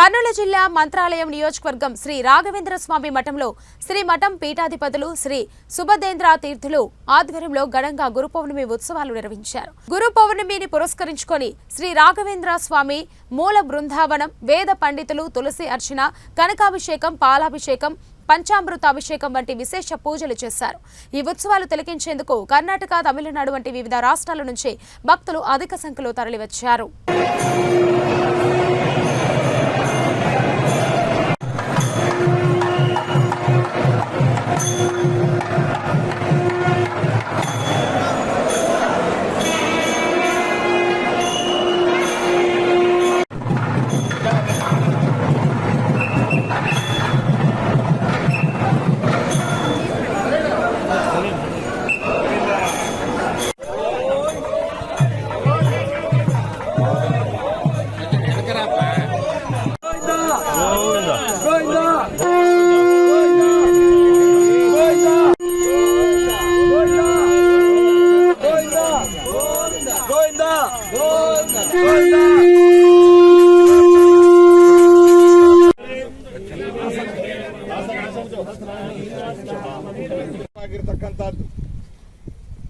కర్నూలు జిల్లా మంత్రాలయం నియోజకవర్గం శ్రీ రాఘవేంద్ర స్వామి మఠంలో శ్రీ మఠం పీఠాధిపతులు శ్రీ సుభదేంద్ర తీర్థులు ఆధ్వర్యంలో ఘనంగా గురు పౌర్ణమి ఉత్సవాలు నిర్వహించారు. గురు పౌర్ణమిని పురస్కరించుకొని శ్రీ రాఘవేంద్ర స్వామి మూల బృందావనం వేద పండితులు తులసి అర్చన, కనకాభిషేకం, పాలాభిషేకం, పంచామృతాభిషేకం వంటి విశేష పూజలు చేశారు. ఈ ఉత్సవాలు తిలకించేందుకు కర్ణాటక, తమిళనాడు వంటి వివిధ రాష్ట్రాల నుంచి భక్తులు అధిక సంఖ్యలో తరలివచ్చారు.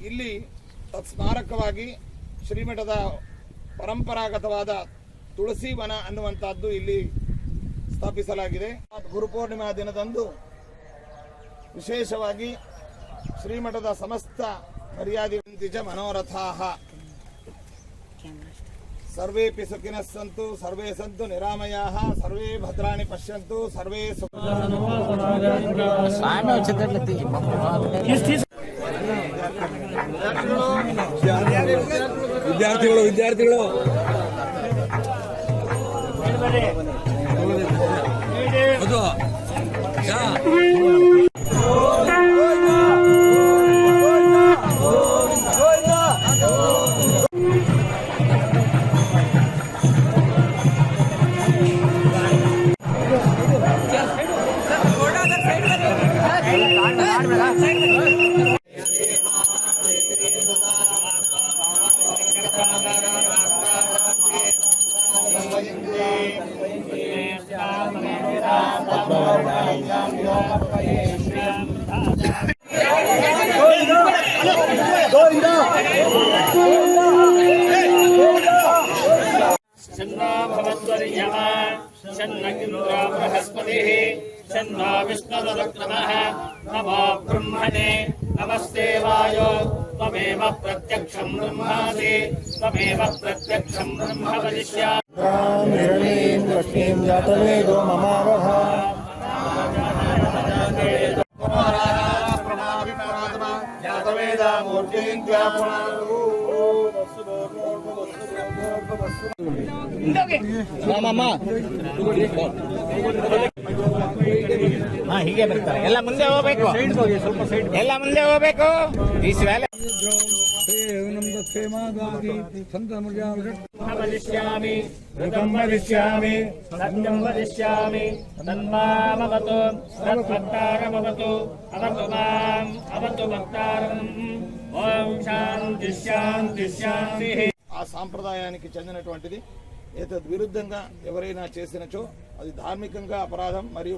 ಇಲ್ಲಿ ಸ್ಮಾರಕವಾಗಿ ಶ್ರೀಮಠದ ಪರಂಪರಾಗತವಾದ ತುಳಸಿ ವನ ಅನ್ನುವಂತಹದ್ದು ಇಲ್ಲಿ ಸ್ಥಾಪಿಸಲಾಗಿದೆ. ಗುರುಪೂರ್ಣಿಮಾ ದಿನದಂದು ವಿಶೇಷವಾಗಿ ಶ್ರೀಮಠದ ಸಮಸ್ತ ಮರ್ಯಾದಿವಂತಿಜ ಮನೋರಥಾಃ ಸರ್ವೇಪಿ ಸುಖಿನಃ ಸಂತು ಸರ್ವೇ ಸಂತು ನಿರಾಮಯಾಃ ಸರ್ವೇ ಭದ್ರಾಣಿ ಪಶ್ಯಂತು ಸರ್ವೇ ವಿದ್ಯಾರ್ಥಿಗಳು शन्नो विष्णुरुक्रमः नमो ब्रह्मणे नमस्ते वायो त्वमेव प्रत्यक्षं ब्रह्मासि त्वमेव प्रत्यक्षं ब्रह्म वदिष्यामि जातवेदो ममावह जातवेदा मूर्तिन्त्या ಹೀಗೆ ಬರ್ತಾರೆ. ಎಲ್ಲ ಮುಂದೆ ಹೋಗ್ಬೇಕು, ಎಲ್ಲ ಮುಂದೆ ಹೋಗ್ಬೇಕು. ವದಿಷ್ಯಾಮಿ ಋತಂ ವದಿಷ್ಯಾಮಿ ಸತ್ಯಂ ವದಿಷ್ಯಾಮಿ ತನ್ಮಾಮವತು ತದ್ಭಕ್ತಾರಮವತು ಅವತು ಮಾಂ ಅವತು ಭಕ್ತಾರಂ. ఓం శాంతి శాంతి శాంతి. ఆ సాంప్రదాయానికి చెందినటువంటిది. విరుద్ధంగా ఎవరైనా చేసినచో అది ధార్మికంగా అపరాధం మరియు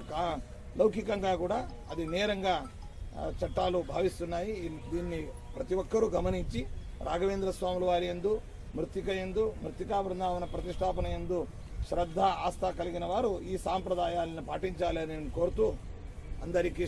లౌకికంగా కూడా అది నేరంగా చట్టాలు భావిస్తున్నాయి. దీన్ని ప్రతి ఒక్కరూ గమనించి రాఘవేంద్ర స్వాముల వారి యందు మృత్తికా బృందావన ప్రతిష్టాపన యందు శ్రద్ధ ఆస్థ కలిగిన వారు ఈ సాంప్రదాయాలను పాటించాలని కోరుతూ అందరికీ